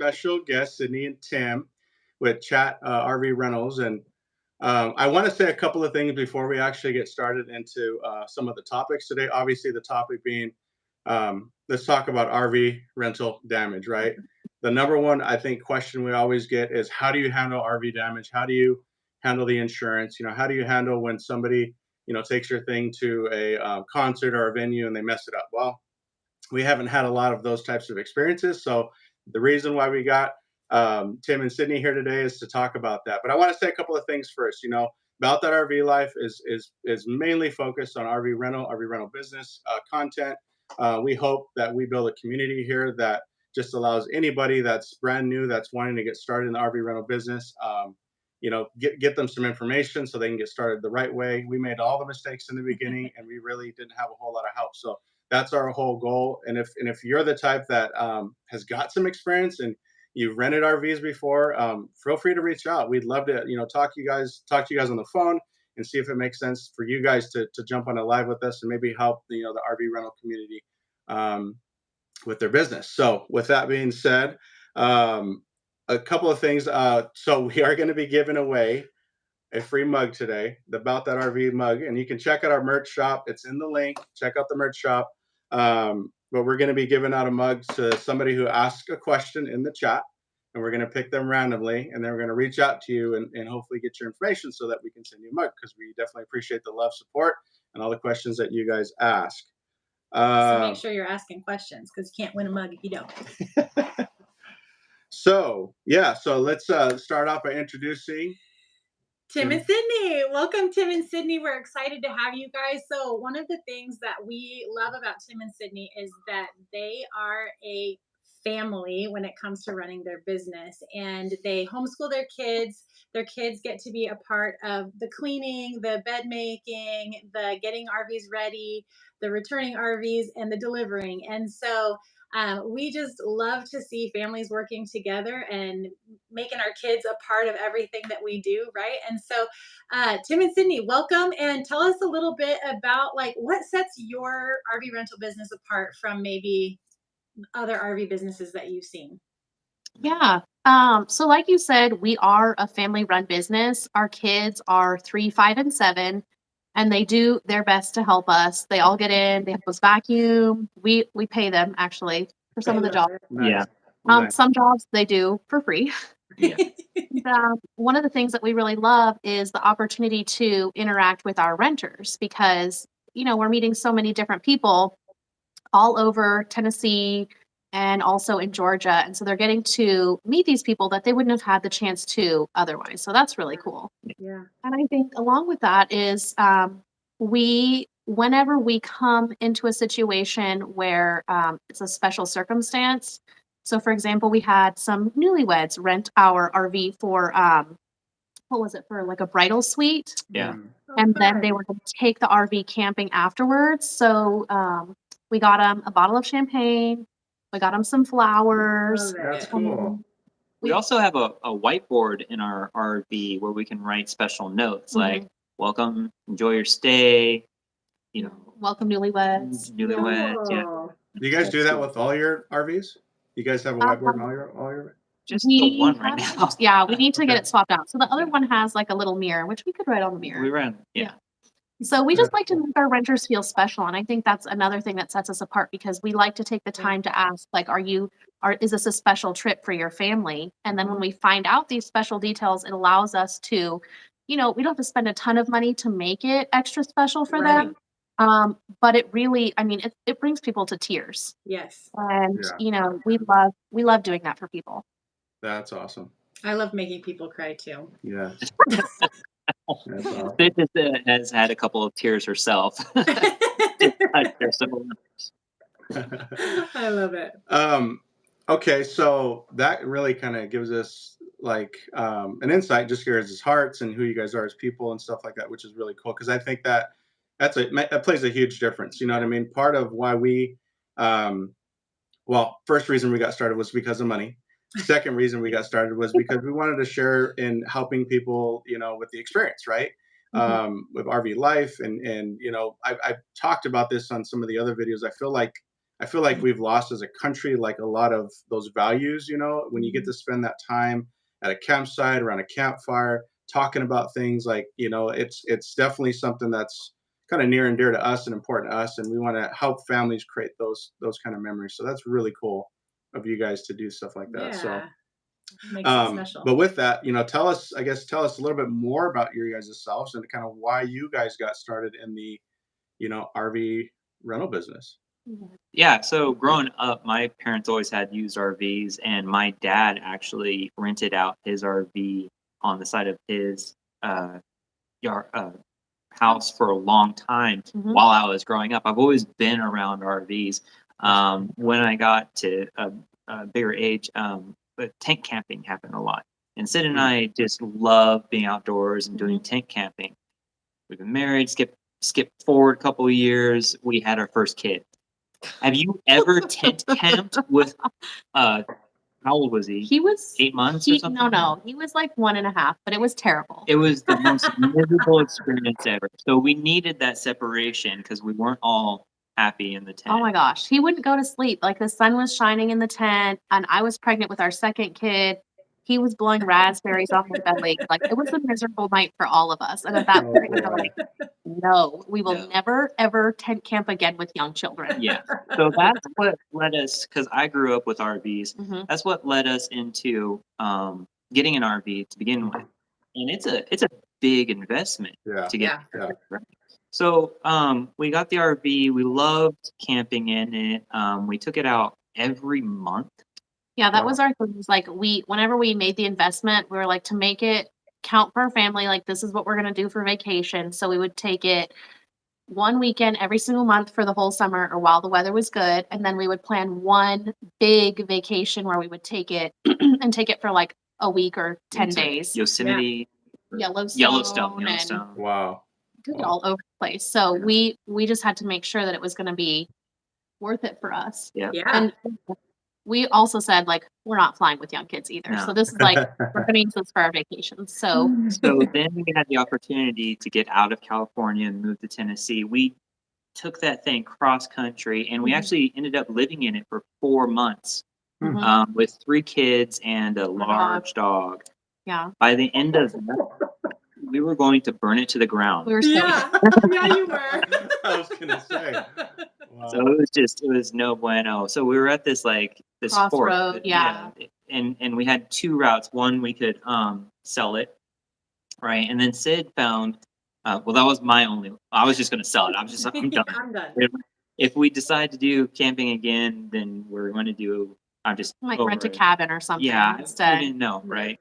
special guests, Sydney and Tim, with Chat RV Rentals. And I want to say a couple of things before we actually get started into some of the topics today. Obviously, the topic being let's talk about RV rental damage, right? The number one, I think, question we always get is how do you handle RV damage? How do you handle the insurance? How do you handle when somebody, takes your thing to a concert or a venue and they mess it up? Well, we haven't had a lot of those types of experiences. So the reason why we got Tim and Sydney here today is to talk about that. But I want to say a couple of things first. About that RV life is mainly focused on RV rental business content. We hope that we build a community here that just allows anybody that's brand new, that's wanting to get started in the RV rental business, get them some information so they can get started the right way. We made all the mistakes in the beginning, and we really didn't have a whole lot of help. So that's our whole goal. And if you're the type that has got some experience and you've rented RVs before, feel free to reach out. We'd love to, talk to you guys on the phone and see if it makes sense for you guys to jump on a live with us and maybe help the RV rental community with their business. So with that being said, a couple of things. So we are going to be giving away a free mug today, the Bout That RV mug, and you can check out our merch shop. It's in the link. Check out the merch shop. But we're going to be giving out a mug to somebody who asks a question in the chat, and we're going to pick them randomly, and then we're going to reach out to you and hopefully get your information so that we can send you a mug, because we definitely appreciate the love, support, and all the questions that you guys ask. So make sure you're asking questions, because you can't win a mug if you don't. So let's start off by introducing Tim and Sydney. Welcome, Tim and Sydney. We're excited to have you guys. So one of the things that we love about Tim and Sydney is that they are a family when it comes to running their business, and they homeschool their kids. Their kids get to be a part of the cleaning, the bed making, the getting RVs ready, the returning RVs, and the delivering. And so we just love to see families working together and making our kids a part of everything that we do, right? And so Tim and Sydney, welcome, and tell us a little bit about what sets your RV rental business apart from maybe other RV businesses that you've seen. Yeah. So like you said, we are a family-run business. Our kids are 3, 5, and 7, and they do their best to help us. They all get in, they help us vacuum. We pay them actually for some of the jobs. Nice. Yeah. Some jobs they do for free. Yeah. One of the things that we really love is the opportunity to interact with our renters, because, we're meeting so many different people all over Tennessee and also in Georgia. And so they're getting to meet these people that they wouldn't have had the chance to otherwise. So that's really cool. Yeah. And I think along with that is whenever we come into a situation where it's a special circumstance. So for example, we had some newlyweds rent our RV for, what was it, for like a bridal suite? Yeah. And then they were going to take the RV camping afterwards. So we got them a bottle of champagne. We got them some flowers. That's cool. We also have a whiteboard in our RV where we can write special notes like, welcome, enjoy your stay, welcome newlyweds. Yeah. Do you guys do that with all your RVs? You guys have a whiteboard in all your Just the one right now. Yeah, we need to get it swapped out. So the other one has like a little mirror, which we could write on the mirror. We ran. Yeah. So we just like to make our renters feel special. And I think that's another thing that sets us apart, because we like to take the time to ask, is this a special trip for your family? And then when we find out these special details, it allows us to, we don't have to spend a ton of money to make it extra special for them. But it really, it brings people to tears. Yes. And, we love doing that for people. That's awesome. I love making people cry too. Yeah. That's awesome. This has had a couple of tears herself. I love it. Okay, so that really kind of gives us an insight just here as hearts and who you guys are as people and stuff like that, which is really cool, because I think that plays a huge difference. You know what I mean? Part of why we, first reason we got started was because of money. Second reason we got started was because we wanted to share in helping people, with the experience, right? With RV life. And I've talked about this on some of the other videos. I feel like I feel like we've lost as a country, like a lot of those values, when you get to spend that time at a campsite around a campfire, talking about things like, it's definitely something that's kind of near and dear to us and important to us. And we want to help families create those kind of memories. So that's really cool of you guys to do stuff like that. So, Yeah. Makes it special. but with that, tell us a little bit more about your guys' selves and kind of why you guys got started in the, RV rental business. Yeah, so growing up, my parents always had used RVs, and my dad actually rented out his RV on the side of his yard, house for a long time while I was growing up. I've always been around RVs. When I got to a bigger age, but tent camping happened a lot. And Sid and I just love being outdoors and doing tent camping. We've been married, skip forward a couple of years, we had our first kid. Have you ever tent camped with how old was he? He was 8 months or something? No, he was like 1.5, but it was terrible. It was the most miserable experience ever. So we needed that separation because we weren't all happy in the tent. Oh my gosh. He wouldn't go to sleep. Like the sun was shining in the tent, and I was pregnant with our second kid. He was blowing raspberries off my belly. Like it was a miserable night for all of us. And at that point, we were like, no, we will never, ever tent camp again with young children. Yeah. So that's what led us, because I grew up with RVs. That's what led us into getting an RV to begin with. And it's a big investment to get. Yeah. So we got the RV. We loved camping in it. We took it out every month. Yeah, that was our thing. Was like whenever we made the investment, we were like, to make it count for our family, like this is what we're gonna do for vacation. So we would take it one weekend every single month for the whole summer or while the weather was good. And then we would plan one big vacation where we would take it and take it for like a week or 10 days. Yosemite. Yellowstone. Wow. All over the place. So we just had to make sure that it was gonna be worth it for us. Yeah. And we also said, like, we're not flying with young kids either. No. So this is like, we're going to use this for our vacations. So then we had the opportunity to get out of California and move to Tennessee. We took that thing cross country, and we actually ended up living in it for 4 months with 3 kids and a large dog. Yeah. By the end of that, we were going to burn it to the ground. We were so Yeah, you were. I was gonna say. Wow. So it was no bueno. So we were at this crossroad, fork. yeah. And we had 2 routes. One, we could sell it, right? And then Sid found, that was my only. I was just going to sell it. I was just like, I'm done. I'm done. If we decide to do camping again, then we're going to do. I'm just like rent a cabin or something. Yeah, instead. I didn't know, right?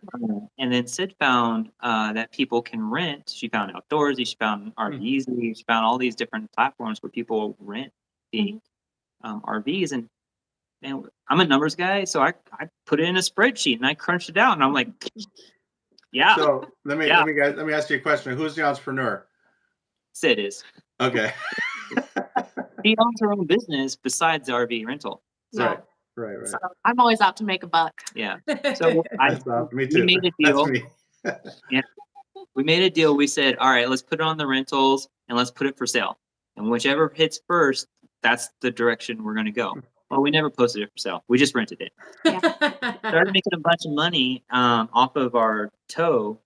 And then Sid found that people can rent. She found Outdoorsy. She found RV'Ing. She found all these different platforms where people rent the RVs. And I'm a numbers guy, so I put it in a spreadsheet and I crunched it out, and I'm like, yeah. So let me ask you a question. Who's the entrepreneur? Sid is. Okay. She owns her own business besides the RV rental. So, Right. So I'm always out to make a buck. Yeah. So me too. We made a deal. That's me. Yeah. We made a deal. We said, all right, let's put it on the rentals and let's put it for sale. And whichever hits first, that's the direction we're going to go. Well, we never posted it for sale. We just rented it. Yeah. Started making a bunch of money off of our travel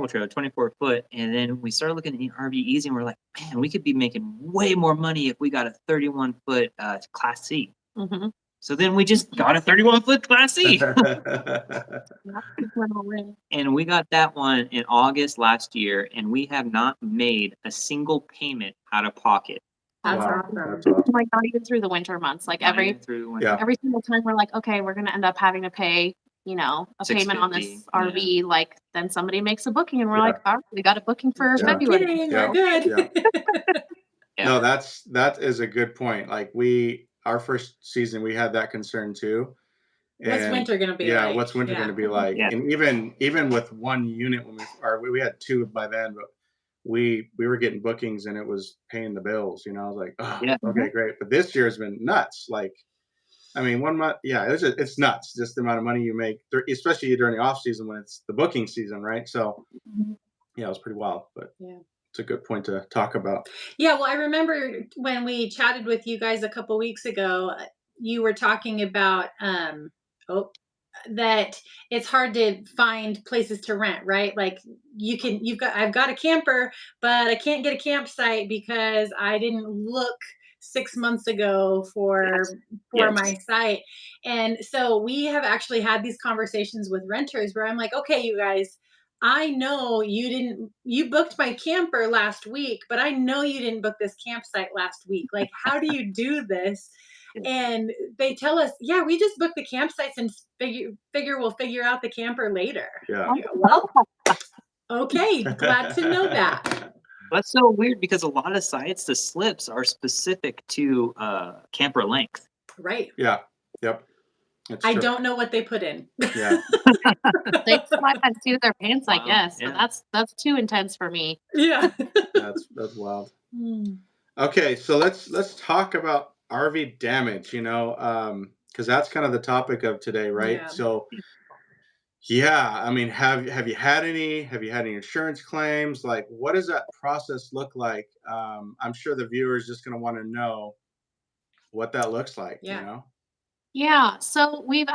trailer, 24-foot. And then we started looking at RV'Ing, and we're like, man, we could be making way more money if we got a 31-foot Class C. So then we just got a 31-foot Class C. And we got that one in August last year, and we have not made a single payment out of pocket. That's awesome. Like not even through the winter months. Like every single time we're like, okay, we're gonna end up having to pay, a payment on this RV. Like then somebody makes a booking, and we're like, all right, we got a booking for February. We're good. No, that is a good point. Like our first season, we had that concern too. What's winter gonna be like? Yeah, what's winter gonna be like? Yeah. And even with one unit when we had 2 by then, but we were getting bookings and it was paying the bills. I was like, okay, great. But this year's been nuts. Like, I mean, 1 month, it's nuts. Just the amount of money you make, especially during the off season when it's the booking season, right? So, it was pretty wild. But it's a good point to talk about. Yeah, well, I remember when we chatted with you guys a couple weeks ago, you were talking about oh that it's hard to find places to rent, right? Like I've got a camper, but I can't get a campsite because I didn't look 6 months ago Yes. for Yes. my site. And so we have actually had these conversations with renters where I'm like, okay, you guys, I know you booked my camper last week, but I know you didn't book this campsite last week. Like, how do you do this? And they tell us, yeah, we just book the campsites and figure we'll figure out the camper later. Yeah. I go, well, okay, glad to know that. That's so weird because a lot of sites, the slips are specific to camper length. Right. Yeah. Yep. That's I true. don't know what they put in. Yeah. They might have to do their pants, I Wow, guess. yeah. But that's too intense for me. Yeah. That's wild. Hmm. Okay, so let's talk about RV damage, because that's kind of the topic of today, right? Yeah. So yeah, I mean, have you had any insurance claims? Like, what does that process look like? I'm sure the viewer is just going to want to know what that looks like, Yeah. Yeah, so we've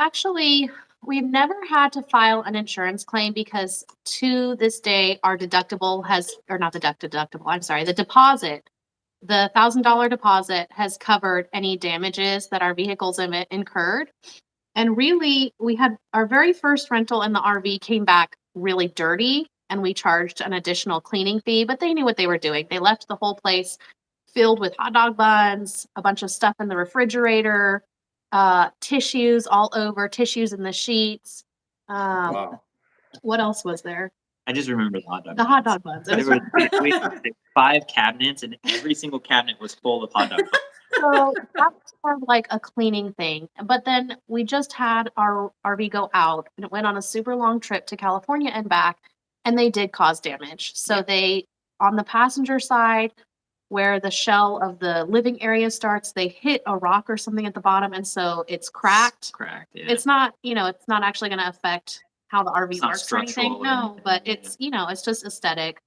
never had to file an insurance claim because to this day our deductible has, or not the deductible, I'm sorry, the deposit, the $1,000 deposit has covered any damages that our vehicles incurred. And really, we had our very first rental in the RV came back really dirty, and we charged an additional cleaning fee, but they knew what they were doing. They left the whole place filled with hot dog buns, a bunch of stuff in the refrigerator, tissues all over, tissues in the sheets. Wow. What else was there? I just remember the hot dog. The hot dog buns. It There was were we had 5 cabinets, and every single cabinet was full of hot dog buns. So that's more of like a cleaning thing. But then we just had our RV go out and it went on a super long trip to California and back, and they did cause damage. So Yep. they, on the passenger side, where the shell of the living area starts, they hit a rock or something at the bottom, and so it's cracked. Cracked. Yeah. It's not, it's not actually going to affect how the RV It's not works or anything. structural or No, anything, but yeah. it's, it's just aesthetic.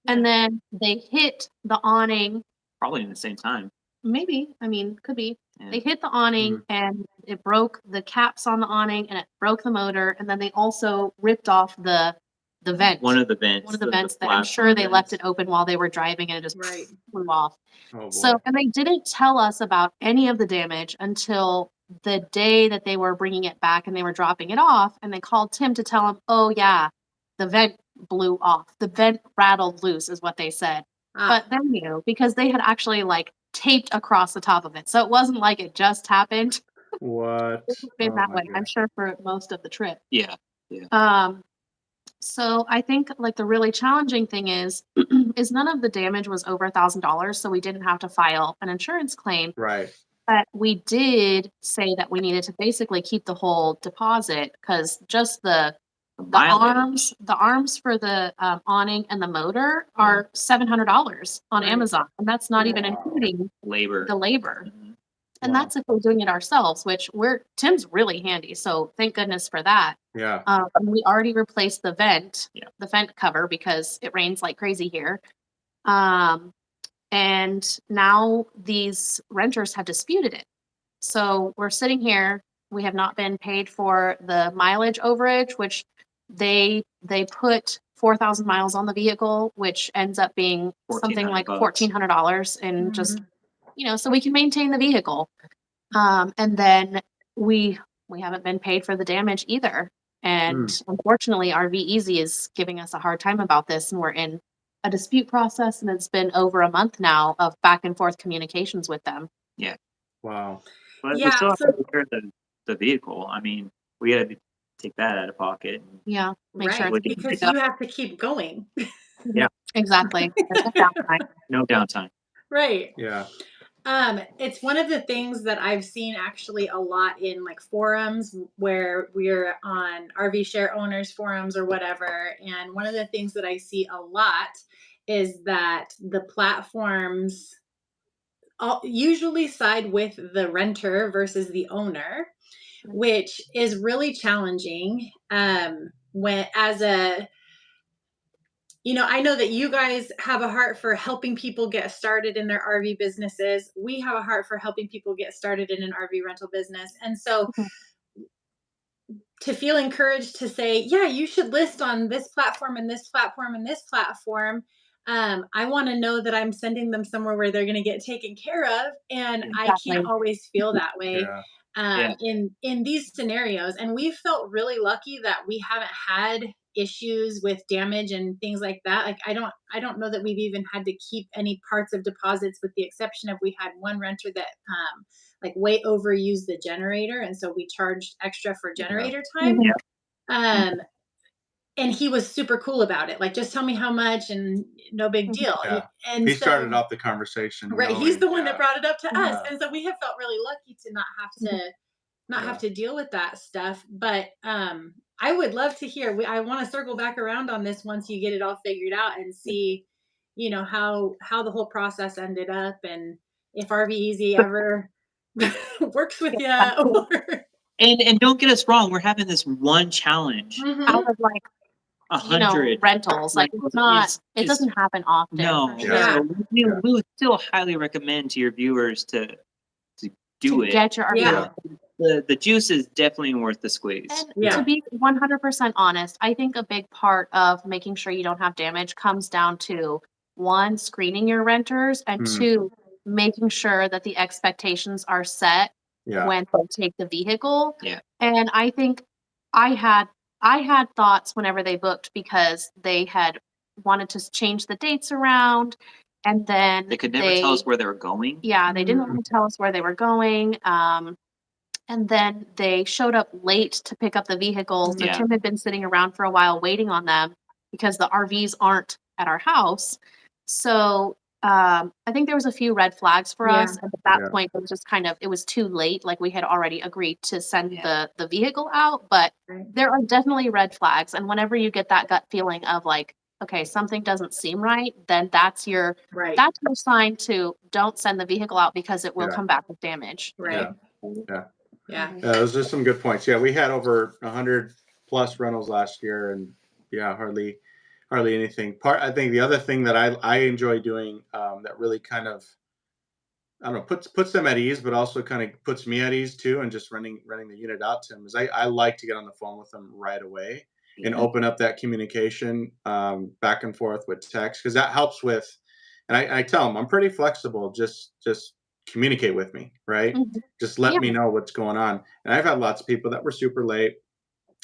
And then they hit the awning. Probably in the same time. Maybe. I mean, could be. Yeah. They hit the awning and it broke the caps on the awning and it broke the motor. And then they also ripped off the vent. One of the vents. One of the the vents that I'm flap sure they vents. left it open while they were driving and it just Right. flew off. Oh boy. So, and they didn't tell us about any of the damage until the day that they were bringing it back and they were dropping it off. And they called Tim to tell him, oh yeah, the vent blew off. The vent rattled loose is what they said. Ah, But they knew because they had actually taped across the top of it. So it wasn't like it just happened. What? It's been Oh that my way, I'm gosh. sure, for most of the trip. Yeah. So I think the really challenging thing is none of the damage was over $1,000, so we didn't have to file an insurance claim. Right. But we did say that we needed to basically keep the whole deposit because just the mileage. arms for the awning and the motor are $700 on Right. Amazon, and that's not even Wow. including Labor. the labor. Mhm. And Wow. that's if we're doing it ourselves, which Tim's really handy, so thank goodness for that. Yeah. We already replaced the vent, Yeah. the vent cover, because it rains like crazy here. And now these renters have disputed it. So we're sitting here. We have not been paid for the mileage overage, which they put 4,000 miles on the vehicle, which ends up being something like $1,400. $1,400 and just, mhm. so we can maintain the vehicle. And then we haven't been paid for the damage either. And unfortunately, RV Easy is giving us a hard time about this, and we're in a dispute process, and it's been over a month now of back and forth communications with them. Wow. But we Yeah, still have so- to repair the vehicle. I mean, we had to take that out of pocket. Yeah, make sure Right, it's Would- because picked up. you have to keep going. Exactly. There's no downtime. No downtime. Right. Yeah. It's one of the things that I've seen actually a lot in like forums where we're on RV share owners forums or whatever. And one of the things that I see a lot is that the platforms usually side with the renter versus the owner, which is really challenging. When as a I know that you guys have a heart for helping people get started in their RV businesses. We have a heart for helping people get started in an RV rental business. And so Mhm. to feel encouraged to say, yeah, you should list on this platform and this platform and this platform. I want to know that I'm sending them somewhere where they're going to get taken care of, and I can't Exactly. always feel that way Yeah. Yeah. in these scenarios. And we've felt really lucky that we haven't had issues with damage and things like that. Like I don't know that we've even had to keep any parts of deposits, with the exception of we had one renter that like way overused the generator, and so we charged extra for Yeah. generator time. Mhm. Um, and he was super cool about it. Like, just tell me how much, and no big Mhm. deal. Yeah. And He started so, off the conversation right, he's knowing, the one that brought it up to us, Mhm. yeah, and so we have felt really lucky to Mhm. not have yeah, to deal with that stuff. But I would love to hear. I want to circle back around on this once you get it all figured out and see, how the whole process ended up, and if RV Easy ever works with you. Exactly. Or And don't get us wrong, we're having this one challenge. Out Mhm. of like, 100 rentals, like rentals it is doesn't happen often for no. sure. Yeah. So we yeah, we would still highly recommend to your viewers to To do it. get your RV Yeah. out. The juice is definitely worth the squeeze. And Yeah. to be 100% honest, I think a big part of making sure you don't have damage comes down to, one, screening your renters, and Mhm. two, making sure that the expectations are set yeah, when they take the vehicle. Yeah. And I think I had thoughts whenever they booked, because they had wanted to change the dates around, and then They could never tell us where they were going. yeah, they didn't Mm. want to tell us where they were going. And then they showed up late to pick up the vehicle. So Yeah. Tim had been sitting around for a while waiting on them because the RVs aren't at our house. So I think there was a few red flags for Yeah. us. And at that Yeah. point, it was just it was too late. Like, we had already agreed to send Yeah. the vehicle out, but Right. there are definitely red flags. And whenever you get that gut feeling of like, okay, something doesn't seem right, then that's your Right. sign to don't send the vehicle out, because it will Yeah. come back with damage. Right. yeah. Yeah. Those are some good points. Yeah, we had over 100 plus rentals last year, and yeah, hardly anything. I think the other thing that I enjoy doing, that really kind of, I don't know, puts them at ease, but also kind of puts me at ease too, and just running the unit out to them, is I like to get on the phone with them right away and Yeah. open up that communication, back and forth with text, because that helps with. And I tell them I'm pretty flexible. Just communicate with me, right? Mhm. Just let Yeah. me know what's going on. And I've had lots of people that were super late.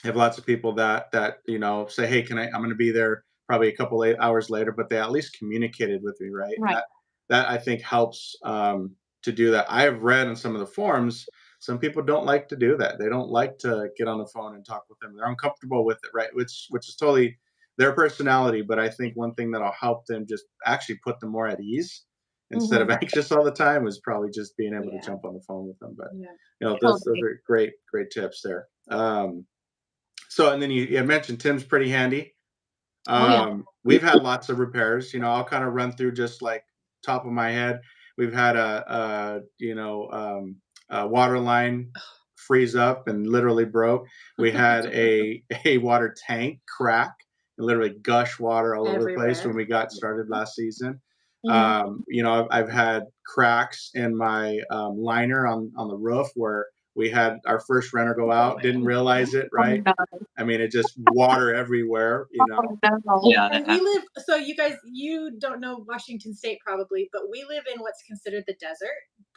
I have lots of people that say, hey, I'm going to be there probably a couple hours later, but they at least communicated with me, right? And Right. that I think helps, to do that. I have read in some of the forums, some people don't like to do that. They don't like to get on the phone and talk with them. They're uncomfortable with it, right? Which is totally their personality. But I think one thing that'll help them just actually put them more at ease instead of Mhm. anxious all the time is probably just being able Yeah. to jump on the phone with them. But Yeah. those Totally. are great tips there. So, and then you mentioned Tim's pretty handy. Oh, yeah. We've had lots of repairs. I'll kind of run through just like top of my head. We've had a water line freeze up and literally broke. We had a water tank crack and literally gush water all over the place when Everywhere. we got started last season. Mhm. I've had cracks in my, liner on the roof, where we had our first renter go out, didn't realize it, Oh, right? no. I mean, it just water everywhere. Oh, no. Yeah, And we live, so you guys, you don't know Washington State probably, but we live in what's considered the desert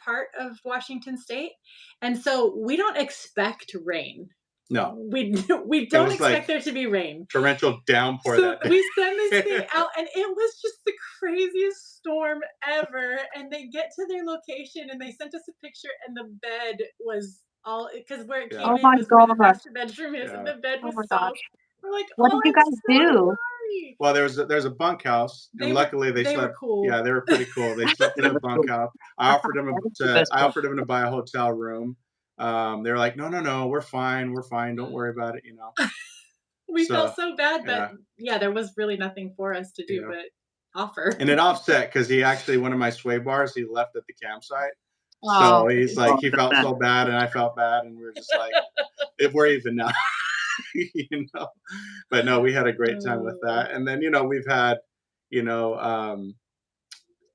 part of Washington State. And so we don't expect rain. No, We it don't was like expect there to be rain. torrential downpour So that day. we send this thing out, and it was just the craziest storm ever. And they get to their location, and they sent us a picture, and the bed was all, because where it Yeah. came Oh in my was where the gosh. master bedroom is, and Yeah. the bed Oh was my so. gosh. We're like, What oh, did you I'm guys so do? sorry. Well, there's a bunkhouse, and luckily they They were slept. cool. Yeah, they were pretty cool. They slept in a bunkhouse. I offered them the best I part. offered them to buy a hotel room. They were like, no, we're fine, don't worry about it. We So felt so bad, but yeah, yeah, there was really nothing for us to do yeah. but offer. And it offset because he actually, one of my sway bars he left at the campsite. So Oh, he's like, he felt so bad, and I felt bad, and we were just like, if we're even now. you know. But no, we had a great time with that. And then, we've had, you know,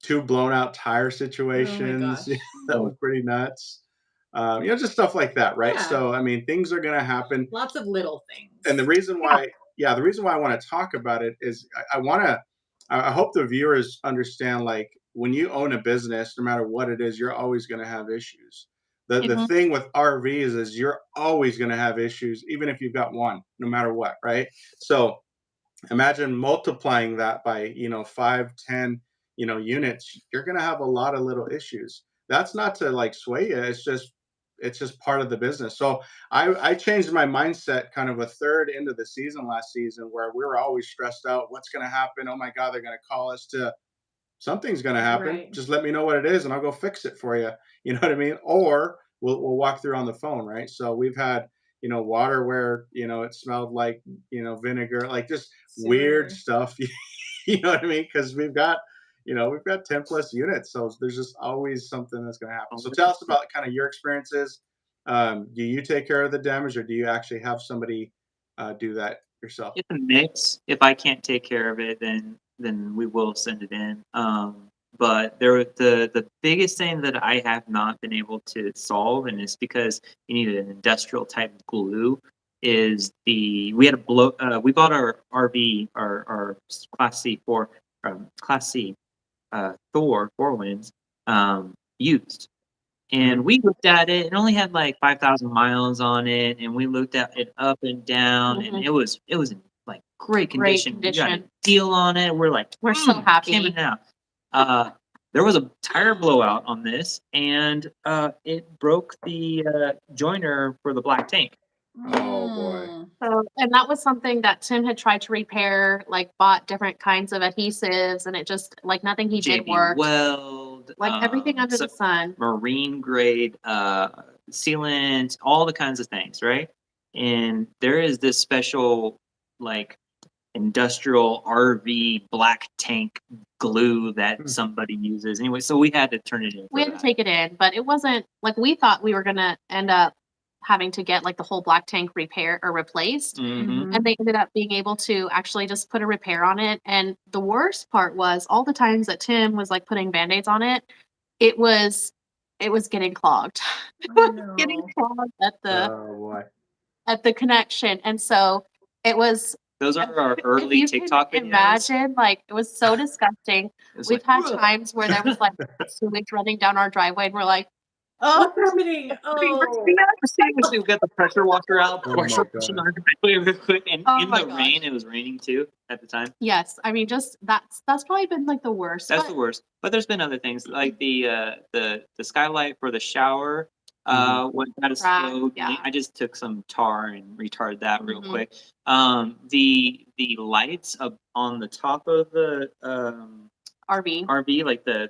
two blown out tire Oh my situations. gosh. That was pretty nuts. Just stuff like that, right? Yeah. So, I mean, things are going to happen. Lots of little things. And the reason why, the reason why I want to talk about it is I hope the viewers understand, like, when you own a business, no matter what it is, you're always going to have issues. The Mhm. thing with RVs is you're always going to have issues, even if you've got one, no matter what, right? So imagine multiplying that by 5, 10 units. You're going to have a lot of little issues. That's not to like sway you. It's just part of the business. So I changed my mindset kind of a third into the season last season, where we were always stressed out. What's going to happen? Oh my God, they're going to call us. To something's going to happen. Right. Just let me know what it is and I'll go fix it for you. You know what I mean? Or we'll walk through on the phone, right? So we've had water where it smelled like vinegar, like just weird Sewer. stuff. You know what I mean? Because we've got 10 plus units, so there's just always something that's going to happen. So tell us about kind of your experiences. Do you take care of the damage, or do you actually have somebody do that yourself? It's a mix. If I can't take care of it, then we will send it in. But the biggest thing that I have not been able to solve, and it's because you need an industrial type glue, is we had a we bought our RV, our Class C Thor 4 winds, used. And we looked at it. It only had like 5,000 miles on it, and we looked at it up and down, and Mhm. it was in like great Great condition. We got a condition. deal on it. We're like, We're so happy. came in now. There was a tire blowout on this, and it broke the joiner for the black tank. Oh, boy. So, and that was something that Tim had tried to repair, like bought different kinds of adhesives, and it just like nothing he did JB worked. Weld, Like everything under the sun. marine grade sealant, all the kinds of things, right? And there is this special like industrial RV black tank glue that somebody uses anyway. So we had to turn it in. We had to take it in, but it wasn't like we thought we were gonna end up having to get like the whole black tank repair or replaced. Mm-hmm. And they ended up being able to actually just put a repair on it. And the worst part was all the times that Tim was like putting band-aids on it, it was getting clogged. It Oh, was getting no. clogged Oh, boy. at the connection. And so it was Those are our if early you TikTok can videos. imagine, like it was so disgusting. It's We've like, had "Ugh." times where there was like sewage running down our driveway and we're like, oh, What's happening? Oh. We've got the pressure washer out, Oh my pressure washing our driveway real quick, and Oh in my the gosh. rain, it was raining too at the time. yes. I mean, just that's probably been like the worst. That's but the worst. But there's been other things like the skylight for the shower. What got us Cracked, slowed. yeah. I just took some tar and retarded that real Mhm. quick. The lights up on the top of the RV, RV, like the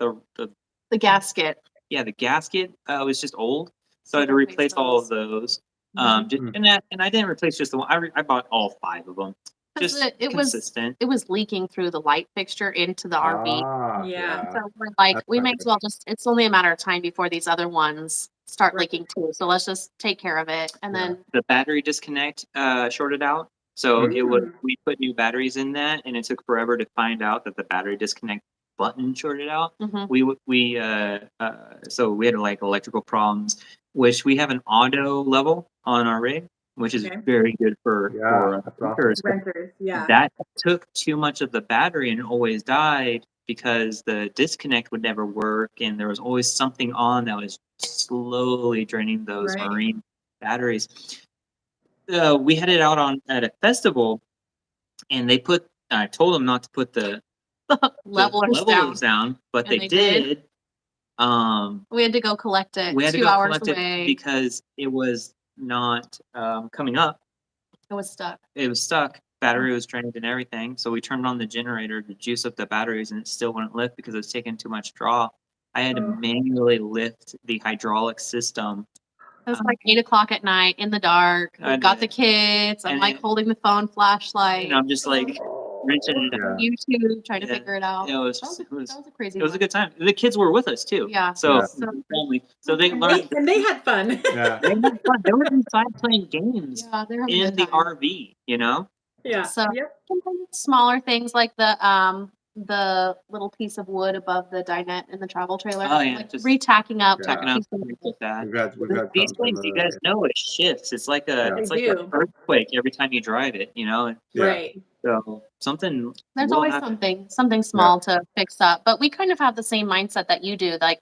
the gasket. the gasket was just old, so So I had to replace replace all of those. those. And I didn't replace just the one. I bought all 5 of them. 'Cause Just it was consistent. leaking through the light fixture into the RV. Ah, Yeah. So we're like, That's we not may good. as well it's only a matter of time before these other ones start Right. leaking too. So let's just take care of it. And Yeah. then The battery disconnect shorted out. So it was Mm. we put new batteries in that, and it took forever to find out that the battery disconnect button shorted out. mhm. So we had like electrical problems, which we have an auto level on our rig, which is Okay. very good for Yeah, that's awesome. renters. Renters. Yeah. That took too much of the battery and it always died because the disconnect would never work, and there was always something on that was slowly draining those Right. marine batteries. We had it out at a festival, and I told them not to put the Levelers down. but And they they did. did. We had to go collect it We had to 2 go hours collect it away. because it was not coming up. It was stuck. It was stuck. Battery was drained and everything. So we turned on the generator to juice up the batteries, and it still wouldn't lift because it was taking too much draw. I had to Oh. manually lift the hydraulic system. It was like 8 o'clock at night in the dark. I We got the did. kids. I'm And like it- holding the phone flashlight. And I'm just like, Oh. rented it out. Yeah. YouTube, trying to Yeah. figure it out. It was That was just, a crazy it was a one. good time. The kids were with us too. Yeah. So Yeah. family. So they learned. And they had fun. Yeah. They had fun. They were inside playing games Yeah, they're having a in good the time. RV. You know. Yeah. So Yep. sometimes smaller things like the little piece of wood above the dinette in the travel trailer. Oh, yeah, Like just retacking up. Yeah. Tacking up pieces of things like that. We've had These something things, you similar. guys know, it shifts. It's like Yeah. it's They like do. an earthquake every time you drive it. You know. Yeah. Right. So something. There's will always happen. something small to fix up, but we kind of have the same mindset that you do. Like,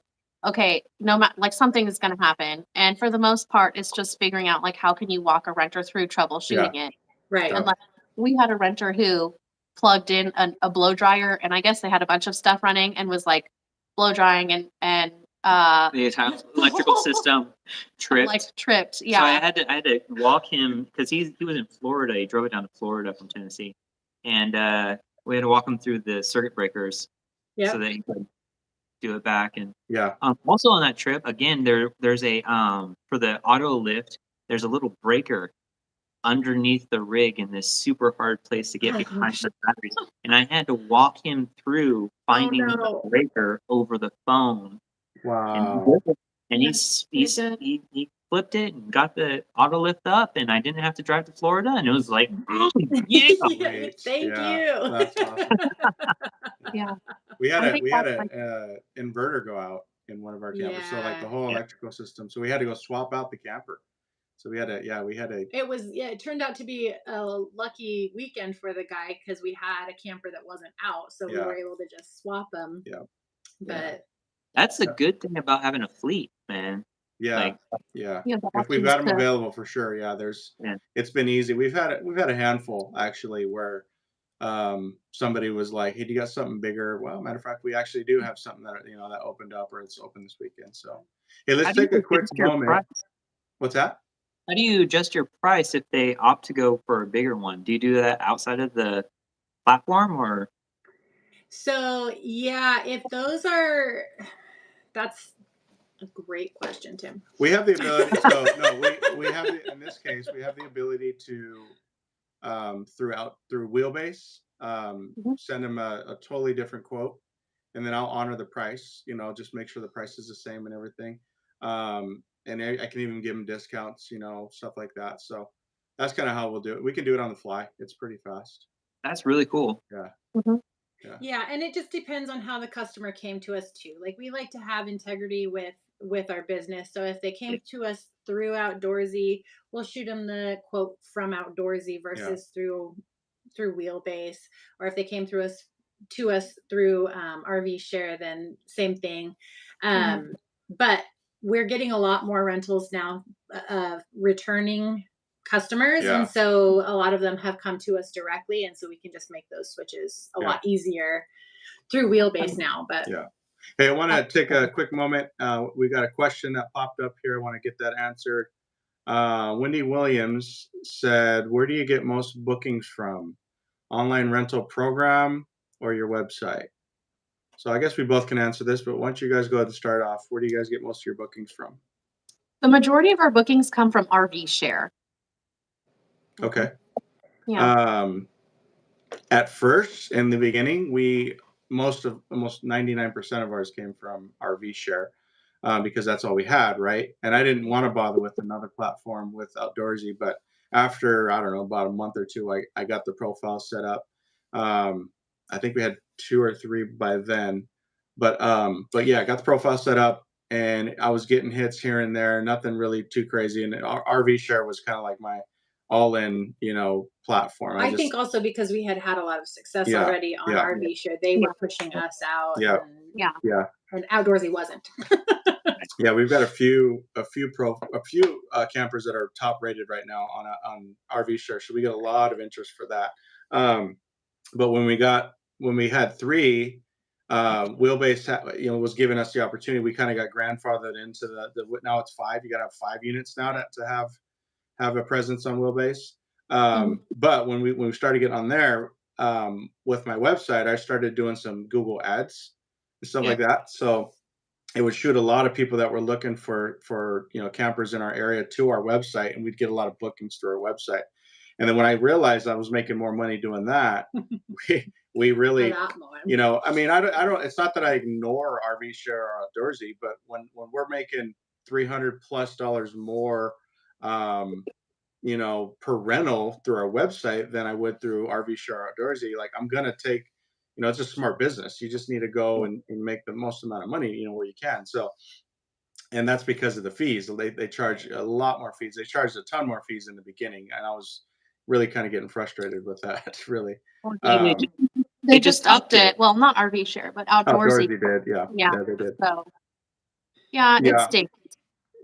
okay, no matter, like something is going to happen, and for the most part, it's just figuring out like how can you walk a renter through troubleshooting it. Right. Yeah. And like we had a renter who plugged in a blow dryer, and I guess they had a bunch of stuff running and was like blow drying and The entire electrical system tripped. like tripped. So Yeah. I had to walk him because he was in Florida. He drove it down to Florida from Tennessee, and we had to walk him through the circuit breakers so Yep. that he could do it back. And Yeah. also on that trip, again, there's a for the auto lift, there's a little breaker underneath the rig in this super hard place to get Oh, behind gosh. the batteries, and I had to walk him through finding no. the breaker over the phone. Wow. And Yeah, he flipped it and got the auto lift up, and I didn't have to drive to Florida, and it was like, yeah. Yeah, thank Yeah, you. that's awesome. Yeah. We had I a think we had that's a like inverter go out in one of our campers, so like the Yeah. whole electrical system. So we had to go swap out the camper. So we had a It turned out to be a lucky weekend for the guy because we had a camper that wasn't out, so we Yeah. were able to just swap them. Yeah. But That's the Yeah. good thing about having a fleet, man. yeah. Like, Yeah. you know, the If we've options got them to available for sure. Yeah, Yeah. it's been easy. We've had a handful actually where somebody was like, "Hey, do you got something bigger?" Well, matter of fact, we actually do have something that that opened up or it's open this weekend. So, hey, how let's do you take a quick adjust your moment. price? What's that? How do you adjust your price if they opt to go for a bigger one? Do you do that outside of the platform, or so yeah, if those are that's a great question, Tim. We have the ability. So no, we have in this case we have the ability to through Wheelbase Mhm. send them a totally different quote, and then I'll honor the price. Just make sure the price is the same and everything. And I can even give them discounts. Stuff like that. So that's kind of how we'll do it. We can do it on the fly. It's pretty fast. that's really cool. Yeah. Mhm. Yeah. Yeah, and it just depends on how the customer came to us too. Like we like to have integrity with our business. So if they came to us through Outdoorsy, we'll shoot them the quote from Outdoorsy versus through Wheelbase. Or if they came through us to us through RV Share, then same thing. But we're getting a lot more rentals now of returning customers, Yeah. and so a lot of them have come to us directly, and so we can just make those switches a Yeah. lot easier through Wheelbase now. But Yeah. Hey, I want to take a quick moment. We got a question that popped up here. I want to get that answered. Wendy Williams said, "Where do you get most bookings from? Online rental program or your website?" So I guess we both can answer this, but why don't you guys go ahead and start off? Where do you guys get most of your bookings from? The majority of our bookings come from RV Share. Okay. Yeah. At first, in the beginning, almost 99% of ours came from RV Share because that's all we had, right? And I didn't want to bother with another platform with Outdoorsy, but after, I don't know, about a month or two, I got the profile set up. I think we had 2 or 3 by then, but yeah, I got the profile set up and I was getting hits here and there, nothing really too crazy. And RV Share was kind of like my all-in, platform. I think also because we had a lot of success Yeah, already on yeah. RV Share, they were pushing us out. Yeah. Yeah. And Outdoorsy wasn't. Yeah, we've got a few campers that are top rated right now on RV Share, so we get a lot of interest for that. But when we had 3, Wheelbase was giving us the opportunity. We kind of got grandfathered into the now it's 5. You got to have 5 units now to have a presence on Wheelbase. But when we started getting on there with my website, I started doing some Google ads and stuff like that. So it would shoot a lot of people that were looking for campers in our area to our website, and we'd get a lot of bookings through our website. And then when I realized I was making more money doing that, we A really, lot more. I mean, I don't, it's not that I ignore RV Share or Outdoorsy, but when we're making $300+ more, um, per rental through our website than I would through RV Share Outdoorsy, like I'm gonna take, it's a smart business. You just need to go and make the most amount of money, where you can. So, and that's because of the fees. They charge a lot more fees. They charged a ton more fees in the beginning, and I was really kind of getting frustrated with that. Really, Well, um, they just upped it. Well, not RV Share, but Outdoorsy. Outdoorsy did, yeah, Yeah. yeah, they did, So yeah, it yeah, stinks.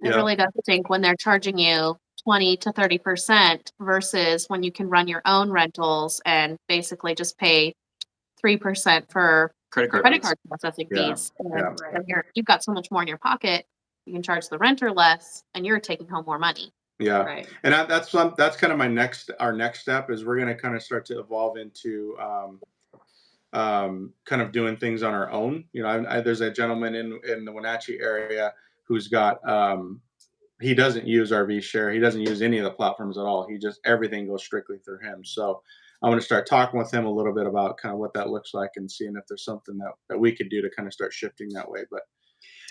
It yeah, really does stink when they're charging you 20 to 30% versus when you can run your own rentals and basically just pay 3% for Credit card credit fees. card processing yeah, fees. yeah, And Right. then you've got so much more in your pocket. You can charge the renter less and you're taking home more money. yeah. Right. And that's kind of our next step is we're going to kind of start to evolve into kind of doing things on our own. There's a gentleman in the Wenatchee area who's got he doesn't use RV Share. He doesn't use any of the platforms at all. He just everything goes strictly through him. So I want to start talking with him a little bit about kind of what that looks like and seeing if there's something that we could do to kind of start shifting that way. But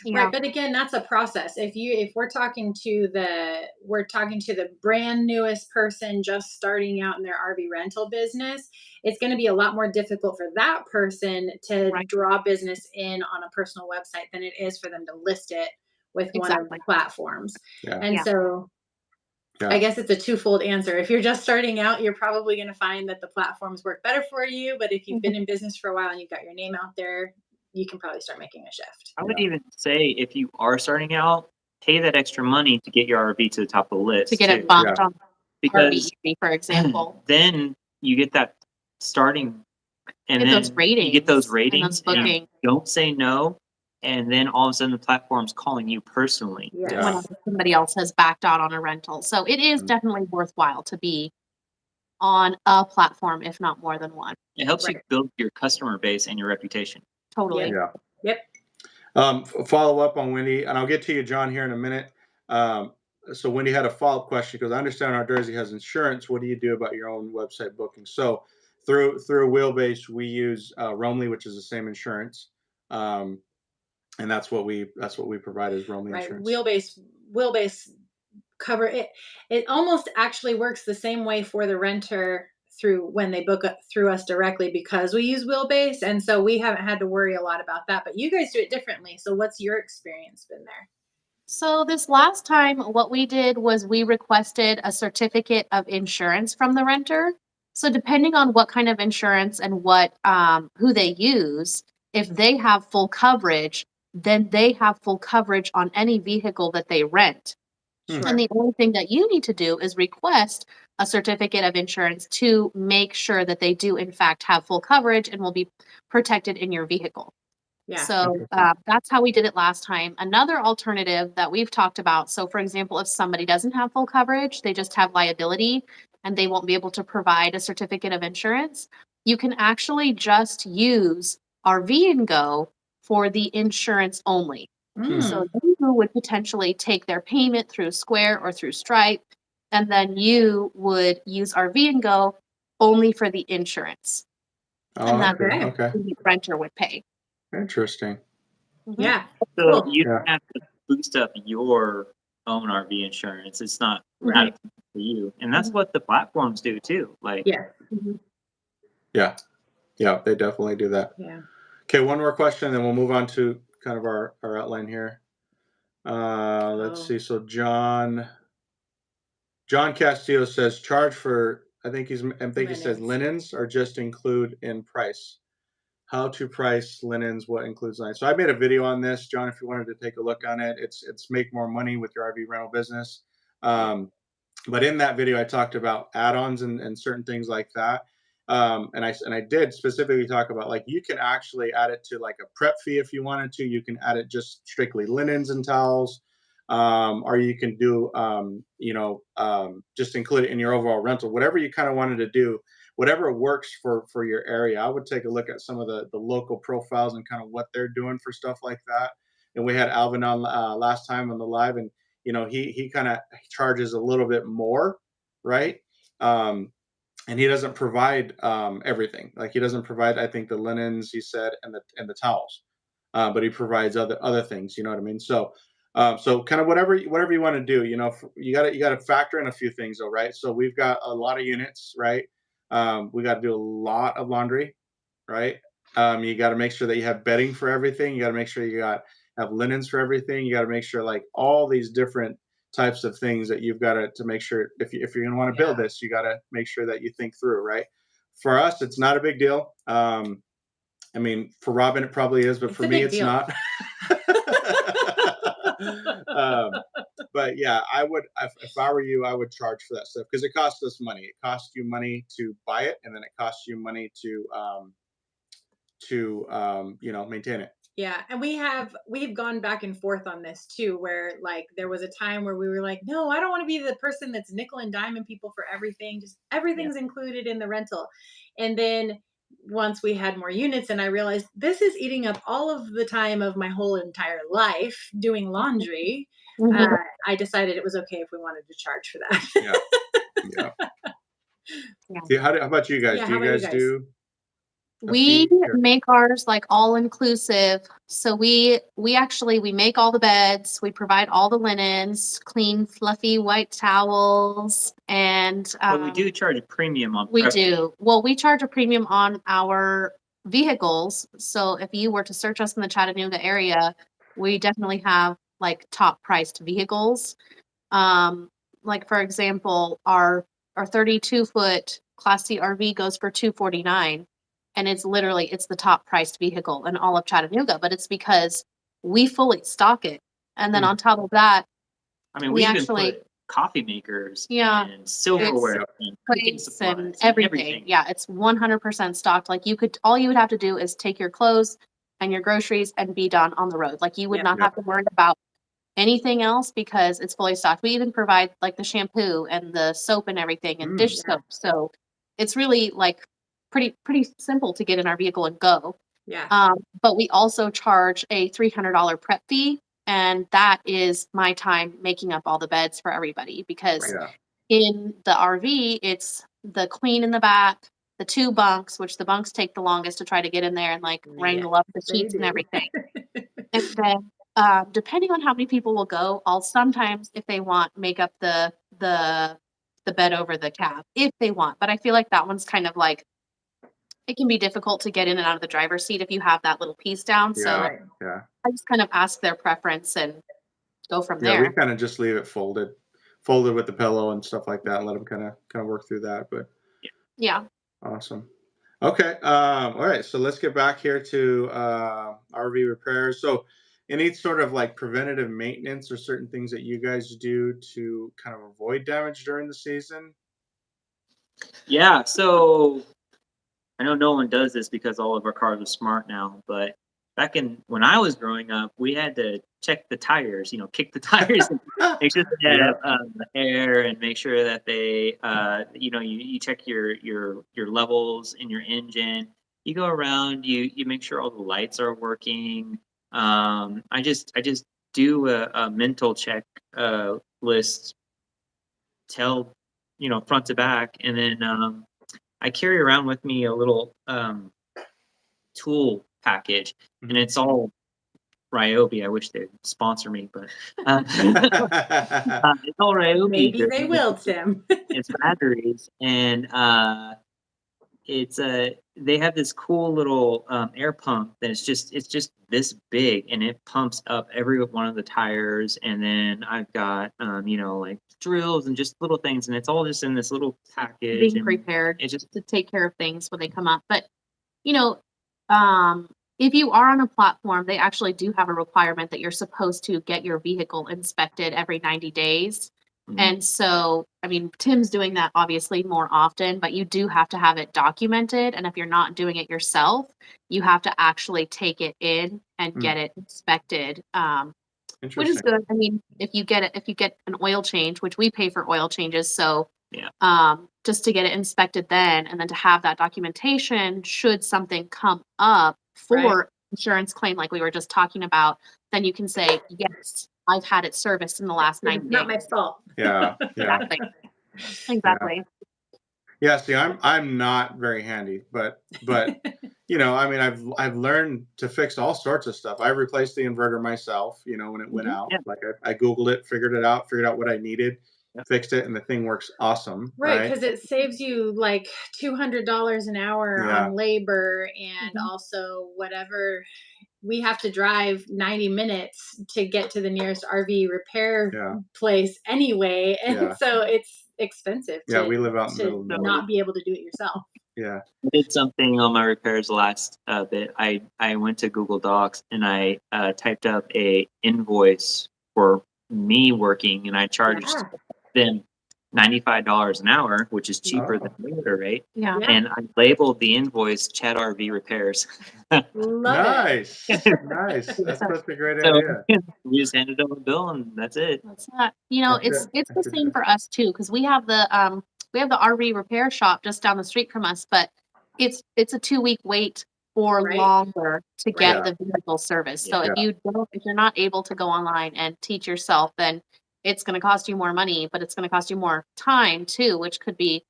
Yeah. Right, but again, that's a process. If we're talking to the brand newest person just starting out in their RV rental business, it's going to be a lot more difficult for that person to Right. draw business in on a personal website than it is for them to list it with one of the Exactly. platforms. yeah, And Yeah. so I yeah, guess it's a twofold answer. If you're just starting out, you're probably going to find that the platforms work better for you. But if you've been in business for a while and you've got your name out there, you can probably start making a shift. I would yeah, even say if you are starting out, pay that extra money to get your RV to the top of the list To get it too. bumped yeah, on Because RV, for example. then you get that starting, and Get those then you get those ratings and those ratings, and you bookings. don't say no, and then all of a sudden the platform's calling you personally. Yes. Yeah. When somebody else has backed out on a rental. So it is Mhm. definitely worthwhile to be on a platform, if not more than one. It helps you Right. build your customer base and your reputation. Totally. Yep. yeah. Yep. Follow up on Wendy, and I'll get to you, John, here in a minute. So Wendy had a follow-up question because I understand our Jersey has insurance. What do you do about your own website booking? So through Wheelbase, we use Roamly, which is the same insurance, and that's what we provide as Roamly Right. insurance. Wheelbase cover it. It almost actually works the same way for the renter through when they book through us directly because we use Wheelbase, and so we haven't had to worry a lot about that. But you guys do it differently. So what's your experience been there? So this last time, what we did was we requested a certificate of insurance from the renter. So depending on what kind of insurance and what who they use, if they have full coverage, then they have full coverage on any vehicle that they rent. Hmm. And the only thing that you need to do is request a certificate of insurance to make sure that they do in fact have full coverage and will be protected in your vehicle. Yeah. So that's how we did it last time. Another alternative that we've talked about. So, for example, if somebody doesn't have full coverage, they just have liability and they won't be able to provide a certificate of insurance, you can actually just use RV and Go for the insurance only. So you would potentially take their payment through Square or through Stripe, and then you would use RV and Go only for the insurance, Oh, and that's okay, Okay. okay, what the renter would pay. interesting. Mhm. Yeah. So Cool. you Yeah. don't have to boost up your own RV insurance. It's not Right. for you, and that's what the platforms do too. Like, Yeah. Mhm. Yeah, yeah, they definitely do that. Yeah. Okay, one more question, then we'll move on to kind of our outline here. Let's Oh. see. So John Castillo says charge for, I think he says Linens. linens or just include in price. How to price linens, what includes linens. So I made a video on this, John, if you wanted to take a look on it. It's make more money with your RV rental business. But in that video, I talked about add-ons and certain things like that. And I did specifically talk about like you can actually add it to like a prep fee if you wanted to. You can add it just strictly linens and towels, or you can do just include it in your overall rental. Whatever you kind of wanted to do, whatever works for your area. I would take a look at some of the local profiles and kind of what they're doing for stuff like that. And we had Alvin on last time on the live, and he kind of charges a little bit more, right? and he doesn't provide everything. Like he doesn't provide, I think, the linens he said and the towels, but he provides other things. You know what I mean? So. So kind of whatever you want to do, you got to factor in a few things though, right? So we've got a lot of units, right? We got to do a lot of laundry, right? You got to make sure that you have bedding for everything. You got to make sure have linens for everything. You got to make sure like all these different types of things that you've got to make sure if you're going to want to build this, you got to make sure that you think through, right? For us, it's not a big deal. I mean, for Robin, it probably is, but It's for a me, big it's deal. not. But yeah, if I were you, I would charge for that stuff because it costs us money. It costs you money to buy it, and then it costs you money to maintain it. Yeah, and we've gone back and forth on this too, where like there was a time where we were like, no, I don't want to be the person that's nickel and diming people for everything. Just everything's included in the rental. And then once we had more units and I realized this is eating up all of the time of my whole entire life doing laundry, Mhm. I decided it was okay if we wanted to charge for that. Yeah. Yeah. See, how about you guys? Yeah, Do how you about you guys guys? do a We fee? Or- make ours like all inclusive. So we make all the beds, we provide all the linens, clean, fluffy white towels, and But we do charge a premium on we prep fee. do. Well, we charge a premium on our vehicles. So if you were to search us in the Chattanooga area, we definitely have like top priced vehicles. Um, like for example, our 32-foot Class C RV goes for $249, and it's the top priced vehicle in all of Chattanooga. But it's because we fully stock it, and then Hmm. on top of that, I mean, we we even actually put coffee makers Yeah, and silverware and cooking plates supplies and and everything. Yeah, it's 100% stocked. Like all you would have to do is take your clothes and your groceries and be done on the road. Like you would Yeah. not Yeah. have to worry about anything else because it's fully stocked. We even provide like the shampoo and the soap and everything and dish Yeah. soap. So it's really like pretty simple to get in our vehicle and go. Yeah. But we also charge a $300 prep fee, and that is my time making up all the beds for everybody because Yeah. in the RV, it's the queen in the back, the two bunks, which the bunks take the longest to try to get in there and like wrangle up the they sheets and do. everything. And then, depending on how many people will go, I'll sometimes, if they want, make up the bed over the cab if they want. But I feel like that one's kind of like it can be difficult to get in and out of the driver's seat if you have that little piece down. So Yeah. Right. Yeah. I just kind of ask their preference and go from Yeah. We there. kind of just leave it folded with the pillow and stuff like that, and let them kind of work through that. But Yeah. awesome. Okay. All right. So let's get back here to RV repairs. So, any sort of like preventative maintenance or certain things that you guys do to kind of avoid damage during the season? Yeah, so I know no one does this because all of our cars are smart now, but back when I was growing up, we had to check the tires, kick the tires and make sure that they Yeah. have air and make sure that they, you check your levels in your engine. You go around, you make sure all the lights are working. I just do a mental check list, tell front to back, and then I carry around with me a little tool package, and it's all Ryobi. I wish they'd sponsor me, but it's all Ryobi. Maybe they will, Tim. It's batteries, and it's they have this cool little air pump that it's just this big, and it pumps up every one of the tires. And then I've got like drills and just little things, and it's all just in this little package. Being And prepared it just to take care of things when they come up. But you know, if you are on a platform, they actually do have a requirement that you're supposed to get your vehicle inspected every 90 days. And so, I mean, Tim's doing that obviously more often, but you do have to have it documented. And if you're not doing it yourself, you have to actually take it in and get it inspected. Which is Interesting. good. I mean, if you get an oil change, which we pay for oil changes, so Yeah. just to get it inspected then, and then to have that documentation, should something come up for Right. insurance claim, like we were just talking about, then you can say, yes, I've had it serviced in the last 90 It's not my days. fault. Yeah. Yeah. Exactly. Exactly. Yeah, see, I'm not very handy, but I mean, I've learned to fix all sorts of stuff. I replaced the inverter myself, when it went Mhm. out. Yeah. Like I Googled it, figured out what I needed, Yep. fixed it, and the thing works awesome, Right, right? because it saves you like $200 an hour Yeah, on labor and Mhm. also whatever we have to drive 90 minutes to get to the nearest RV repair yeah, place anyway. And yeah, so it's expensive yeah. We live out in the to middle of nowhere. So not be able to do it yourself. Yeah, I did something on my repairs last bit. I went to Google Docs and I typed up a invoice for me working, and I charged Yeah. them $95 an hour, which is cheaper than oh, labor rate. Yeah. Yeah. And I labeled the invoice Chat RV Repairs. Love it. nice, nice. That's So such a great So idea. we just handed them a bill, and that's it. that's not, That's it's it. it's the same for us too, because we have the RV repair shop just down the street from us, but it's a 2-week wait or Right. longer to get Yeah, the vehicle service. So Yeah. if you're not able to go online and teach yourself, then it's going to cost you more money, but it's going to cost you more time too, which could be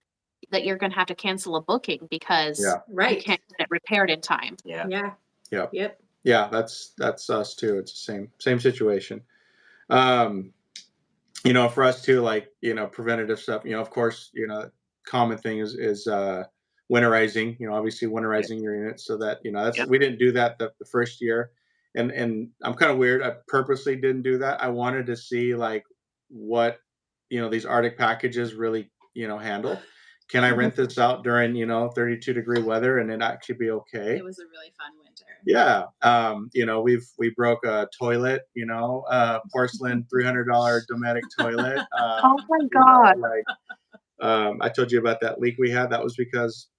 that you're going to have to cancel a booking because yeah, you Right. can't get it repaired in time. Yeah. Yeah. yeah, Yep. yeah. That's us too. It's the same situation. Um, for us too, like, preventative stuff, of course, common thing is winterizing, obviously Yeah. winterizing your units so that, Yep. we didn't do that the first year. And I'm kind of weird. I purposely didn't do that. I wanted to see like what, these Arctic packages really, handle. Can I rent this out during, 32-degree weather and it actually be okay? It was a really fun winter. Yeah. We broke a toilet, porcelain $300 Dometic toilet. Oh my God. I told you about that leak we had. That was because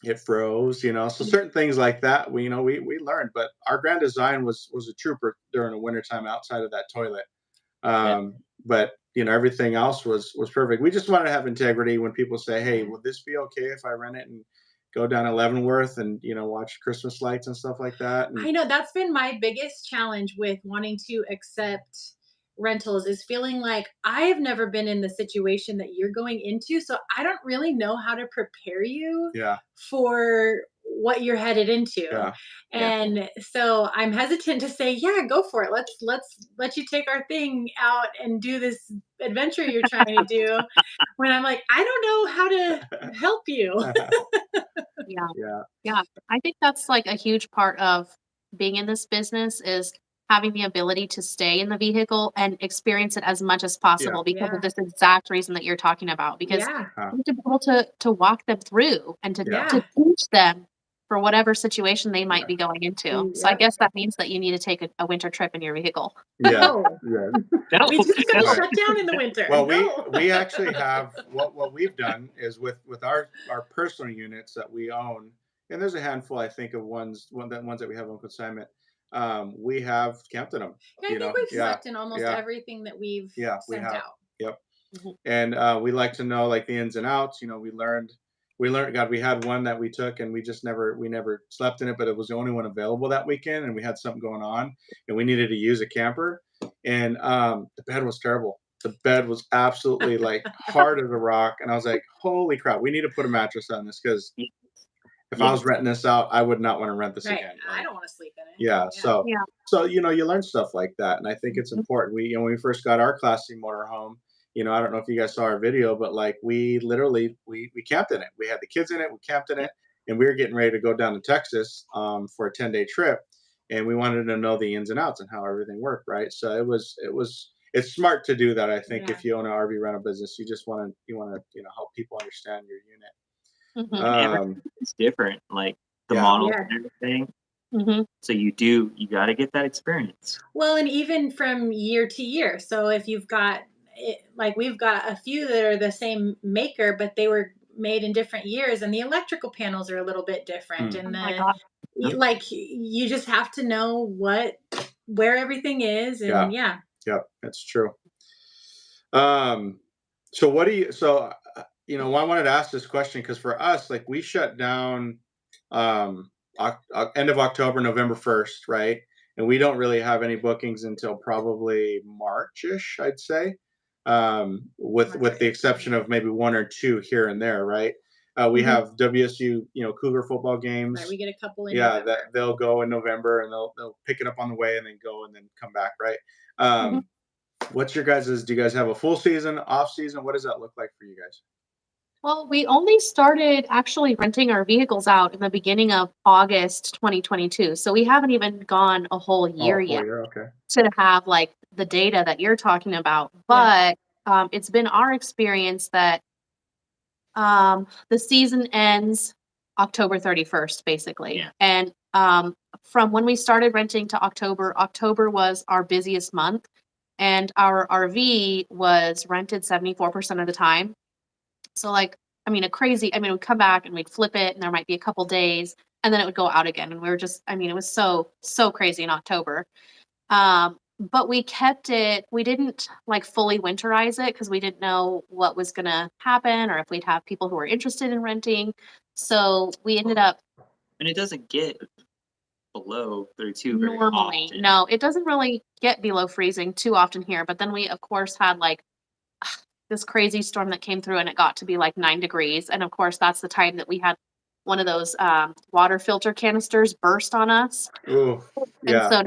it froze, So certain things like that, we learned. But our grand design was a trooper during the wintertime outside of that toilet. Yeah. But everything else was perfect. We just want to have integrity when people say, "Hey, will this be okay if I rent it and go down to Leavenworth and watch Christmas lights and stuff like that?" And I know that's been my biggest challenge with wanting to accept rentals is feeling like I've never been in the situation that you're going into. So I don't really know how to prepare you yeah, for what you're headed into. yeah, Yeah. And so I'm hesitant to say, yeah, go for it. Let's let you take our thing out and do this adventure you're trying to do. When I'm like, I don't know how to help you. Yeah. yeah, Yeah, I think that's like a huge part of being in this business is having the ability to stay in the vehicle and experience it as much as yeah. possible because of Yeah. this exact reason that you're talking about. Because Yeah. you have to be able to walk them through and to Yeah. Yeah. to teach them for whatever situation they might Yeah. be going into. So I Yep. guess that means that you need to take a winter trip in your vehicle. Yeah, No. yeah. No. We just gotta Right. shut down in the winter. Well, No. we actually have what we've done is with our personal units that we own, and there's a handful, I think, of ones that we have on consignment. We have camped in them. Yeah, I think we've Yeah, slept in almost yeah, everything that we've yeah. We sent have. out. Yep. Mhm. And we like to know like the ins and outs. We learned. God, we had one that we took and we never slept in it, but it was the only one available that weekend, and we had something going on, and we needed to use a camper, and the bed was terrible. The bed was absolutely like hard as a rock, and I was like, "Holy crap, we need to put a mattress on this," because if I Yeah. was renting this out, I would not want to rent this Right. again. I Right? don't want to sleep in it. Yeah. Yeah. So Yeah. so you learn stuff like that, and I think it's Mhm. important. When we first got our Class C motorhome, I don't know if you guys saw our video, but like we literally we camped in it. We had the kids in it. We camped in Yeah. it, and we were getting ready to go down to Texas for a 10-day trip, and we wanted to know the ins and outs and how everything worked. Right. So it's smart to do that. I think Yeah. if you own an RV rental business, you want to help people understand your unit. Mhm. And Um, everything's different, like the yeah. models Yeah. and everything. Mhm. So you got to get that experience. Well, and even from year to year. So if you've got like we've got a few that are the same maker, but they were made in different years, and the electrical panels are a little bit different, Hmm. Oh and my God. like you just have to know where everything is, Yeah. and yeah. Yep. That's true. Um, so what do you? So I wanted to ask this question because for us, like we shut down um, end of October, November 1st, right? And we don't really have any bookings until probably March-ish, I'd say, with the exception of maybe one or two here and there, right? We Mhm. have WSU, Cougar football games. Right, we get a couple in Yeah, November. that they'll go in November and they'll pick it up on the way and then go and then come back, right? Mhm. What's your guys's? Do you guys have a full season, off season? What does that look like for you guys? Well, we only started actually renting our vehicles out in the beginning of August 2022. So we haven't even gone a whole year Oh, full yet year, okay. to have like the data that you're talking about. Yeah. But it's been our experience that the season ends October 31st, basically. Yeah. And from when we started renting to October was our busiest month. And our RV was rented 74% of the time. So like, we'd come back and we'd flip it and there might be a couple days and then it would go out again. And we were just, it was so crazy in October. But we kept it, we didn't like fully winterize it because we didn't know what was going to happen or if we'd have people who were interested in renting. So we ended up And it doesn't get below 32 very normally, often. no, it doesn't really get below freezing too often here. But then we, of course, had like this crazy storm that came through and it got to be like 9 degrees. And of course, that's the time that we had one of those water filter canisters burst on us. Ooh, And yeah. so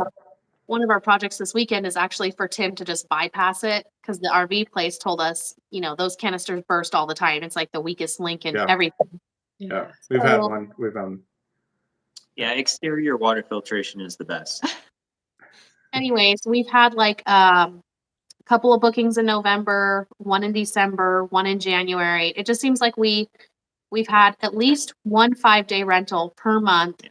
one of our projects this weekend is actually for Tim to just bypass it because the RV place told us, those canisters burst all the time. It's like the weakest link in Yeah. everything. Yeah. We've had So- one. Yeah, exterior water filtration is the best. Anyways, we've had like a couple of bookings in November, one in December, one in January. It just seems like we've had at least one 5-day rental per month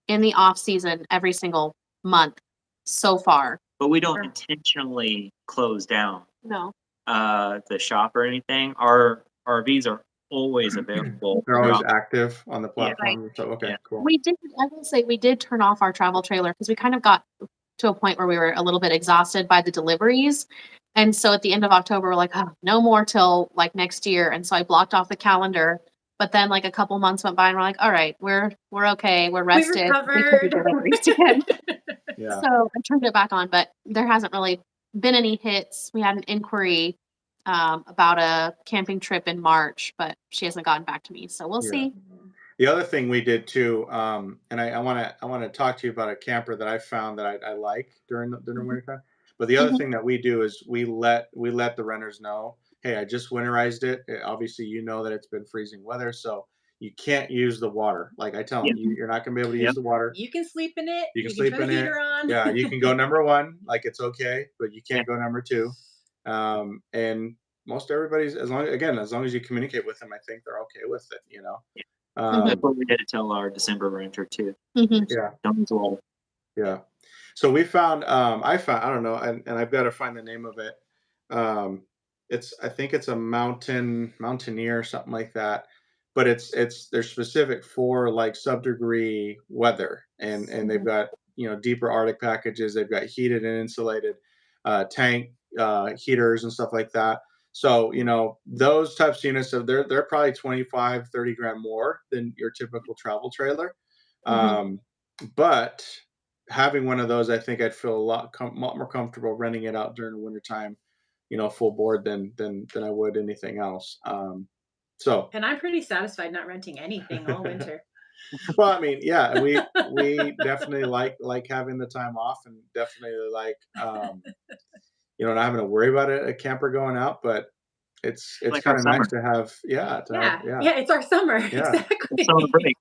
in the off season every single month so far. But we don't Sure. intentionally close down No. the shop or anything. Our RVs are always available. They're always throughout- active on the platform. So okay, Yeah. cool. I will say we did turn off our travel trailer because we kind of got to a point where we were a little bit exhausted by the deliveries. And so at the end of October, we're like, oh, no more till like next year. And so I blocked off the calendar. But then like a couple months went by and we're like, all right, we're okay. We're rested. We can do recovered. deliveries again. Yeah. So I turned it back on, but there hasn't really been any hits. We had an inquiry about a camping trip in March, but she hasn't gotten back to me. So we'll Yeah. see. The other thing we did too, and I want to talk to you about a camper that I found that I like during the winter time. But the other Mhm. thing that we do is we let the renters know, hey, I just winterized it. Obviously, that it's been freezing weather, so you can't use the water. Like I tell them, you're not going to be able to use the water. You can sleep in it. You can sleep turn in the it. heater on. Yeah, you can go number one, like it's okay, but you can't go number two. And most everybody's as long as you communicate with them, I think they're okay with it. That's what we did to tell our December renter too. Mhm. Yeah. Don't use water. Yeah. So we found, I don't know, and I've got to find the name of it. I think it's a mountaineer, something like that. But they're specific for like sub-degree weather, and they've got deeper Arctic packages. They've got heated and insulated tank heaters and stuff like that. So those types of units, they're probably 25, 30 grand more than your typical travel trailer. But having one of those, I think I'd feel a lot more comfortable renting it out during the wintertime, full board than I would anything else. So, And I'm pretty satisfied not renting anything all winter. well, I mean, yeah, we definitely like having the time off, and definitely like not having to worry about a camper going out, but it's Like kind our of nice summer. to have, Yeah, it's our summer. Yeah. Exactly. Summer break.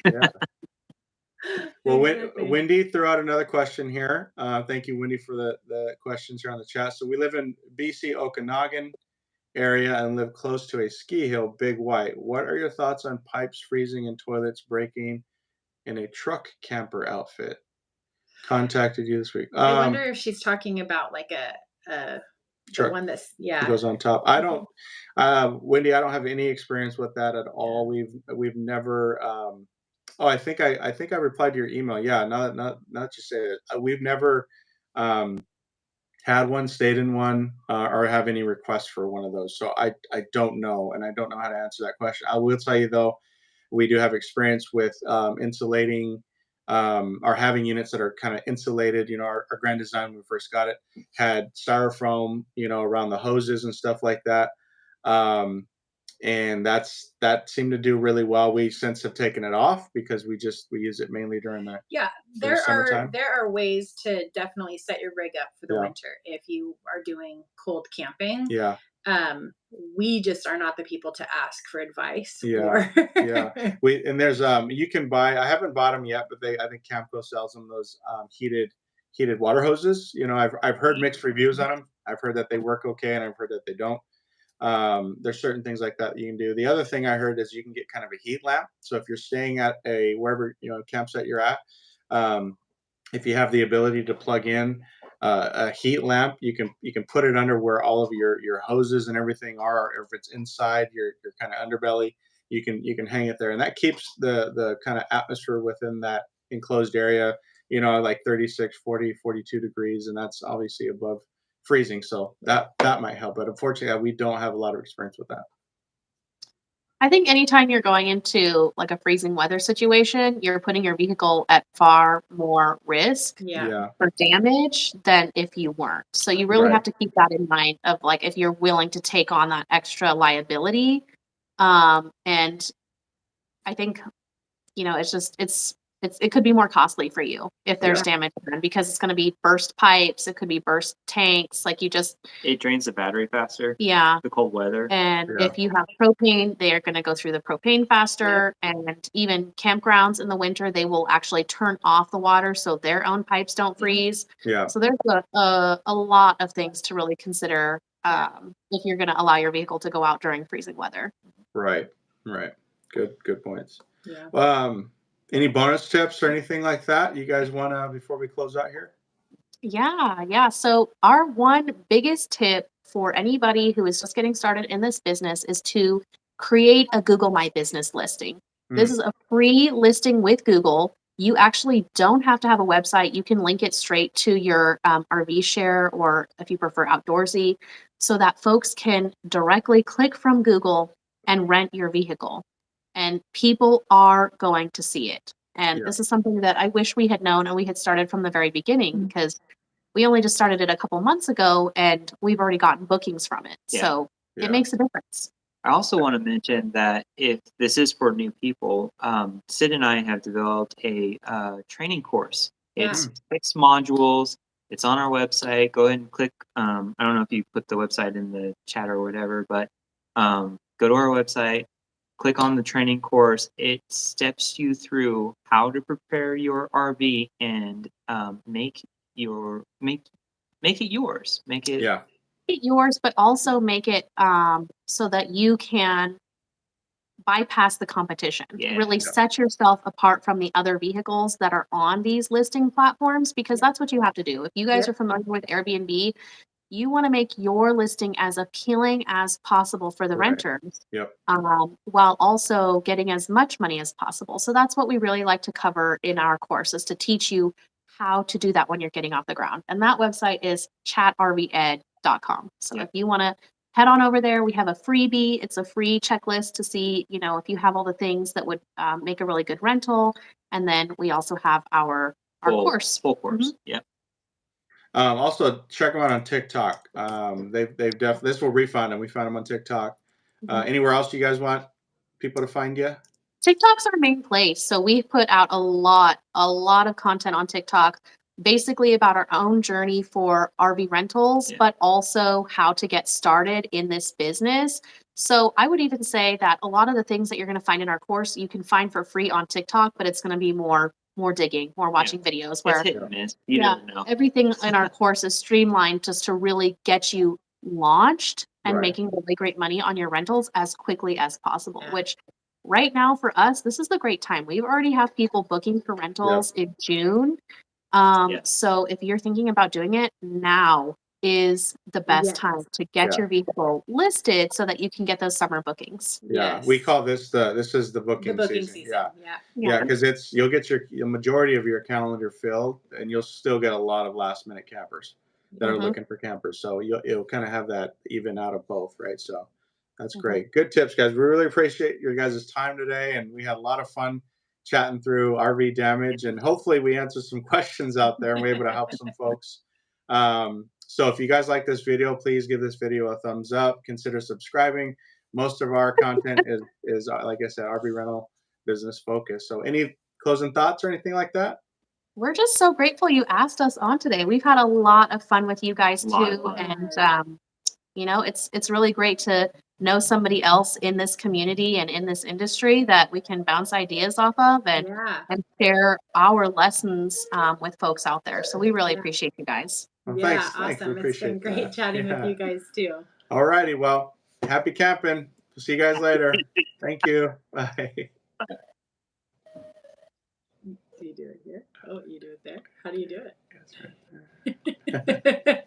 yeah. Well, Exactly. Wendy threw out another question here. Thank you, Wendy, for the questions here on the chat. So we live in BC Okanagan area and live close to a ski hill, Big White. What are your thoughts on pipes freezing and toilets breaking in a truck camper outfit? Contacted you this week. I wonder if she's talking about like a Truck. the one that's It goes on top. I don't, Wendy. I don't have any experience with that at all. We've never. Oh, I think I replied to your email. Yeah, not just say it. We've never had one, stayed in one, or have any requests for one of those. So I don't know, and I don't know how to answer that question. I will tell you though, we do have experience with insulating, or having units that are kind of insulated. Our Grand Design when we first got it had styrofoam, around the hoses and stuff like that. and that seemed to do really well. We since have taken it off because we use it mainly during the Yeah, summertime. there are ways to definitely set your rig up for the Yeah. winter if you are doing cold camping. Yeah. We just are not the people to ask for advice. Yeah. Or Yeah. There's you can buy, I haven't bought them yet, but I think Camco sells them, those heated water hoses. I've heard mixed reviews on them. I've heard that they work okay, and I've heard that they don't. There's certain things like that you can do. The other thing I heard is you can get kind of a heat lamp. So if you're staying at wherever campsite you're at, if you have the ability to plug in a heat lamp, you can put it under where all of your hoses and everything are. Or if it's inside your kind of underbelly, you can hang it there, and that keeps the kind of atmosphere within that enclosed area, like 36, 40, 42 degrees, and that's obviously above freezing. So that might help, but unfortunately, we don't have a lot of experience with that. I think anytime you're going into like a freezing weather situation, you're putting your vehicle at far more risk yeah. for damage than if you weren't. So you really Right. have to keep that in mind of like if you're willing to take on that extra liability. And I think, it could be more costly for you if there's Yeah. damage done because it's going to be burst pipes, it could be burst tanks, like It drains the battery faster. yeah. The cold weather. And Yeah. if you have propane, they are going to go through the propane faster. And even campgrounds in the winter, they will actually turn off the water so their own pipes don't freeze. Yeah. So there's a lot of things to really consider if you're going to allow your vehicle to go out during freezing weather. Right. Good points. Yeah. Any bonus tips or anything like that you guys want to, before we close out here? Yeah. So our one biggest tip for anybody who is just getting started in this business is to create a Google My Business listing. This is a free listing with Google. You actually don't have to have a website. You can link it straight to your RV share, or if you prefer Outdoorsy, so that folks can directly click from Google and rent your vehicle. And people are going to see it. And Yeah. this is something that I wish we had known and we had started from the very beginning, because we only just started it a couple months ago and we've already gotten bookings from it. Yeah. So Yeah. it makes a difference. I also want to mention that if this is for new people, Sid and I have developed a training course. It's 6 modules. It's on our website. Go ahead and click. I don't know if you put the website in the chat or whatever, but go to our website, click on the training course. It steps you through how to prepare your RV and make it yours. Make it Yeah. Make it yours, but also make it so that you can bypass the competition. Yeah. Really set yourself apart from the other vehicles that are on these listing platforms, because that's what you have to do. If you guys are familiar with Airbnb, you want to make your listing as appealing as possible for the Right. renters, Yep. while also getting as much money as possible. So that's what we really like to cover in our course, is to teach you how to do that when you're getting off the ground. And that website is chatrved.com. So Yep. if you want to head on over there, we have a freebie. It's a free checklist to see, if you have all the things that would make a really good rental. And then we also have our course. Full course. Yep. Also check them out on TikTok. They've this will refund them. We found them on TikTok. Anywhere else you guys want people to find you? TikTok's our main place. So we've put out a lot of content on TikTok, basically about our own journey for RV rentals, but also how to get started in this business. So I would even say that a lot of the things that you're going to find in our course, you can find for free on TikTok, but it's going to be more digging, more watching videos where It's hit and miss. You never know. everything in our course is streamlined just to really get you launched and Right. making really great money on your rentals as quickly as possible, which right now for us, this is the great time. We already have people booking for rentals in June. So if you're thinking about doing it, now is the best time to get your vehicle listed so that you can get those summer bookings. Yeah. We call this this is the booking season. Yeah, because you'll get the majority of your calendar filled, and you'll still get a lot of last minute campers that are looking for campers. So you'll kind of have that even out of both, right? So that's great. Good tips, guys. We really appreciate your guys' time today, and we had a lot of fun chatting through RV damage, and hopefully we answered some questions out there and we're able to help some folks. So if you guys like this video, please give this video a thumbs up. Consider subscribing. most of our content is like I said, RV rental business focused. So any closing thoughts or anything like that? We're just so grateful you asked us on today. We've had a lot of fun with you guys Lot of too, fun. and you know, it's really great to know somebody else in this community and in this industry that we can bounce ideas off of and Yeah. share our lessons with folks out there. So we really Yeah. appreciate you guys. Well, Yeah, thanks. We awesome. It's been appreciate great that. chatting with Yeah. you guys too. All righty. Well, happy camping. See you guys later. Thank you. Bye. Do you do it here? Oh, you do it there. How do you do it? That's right there.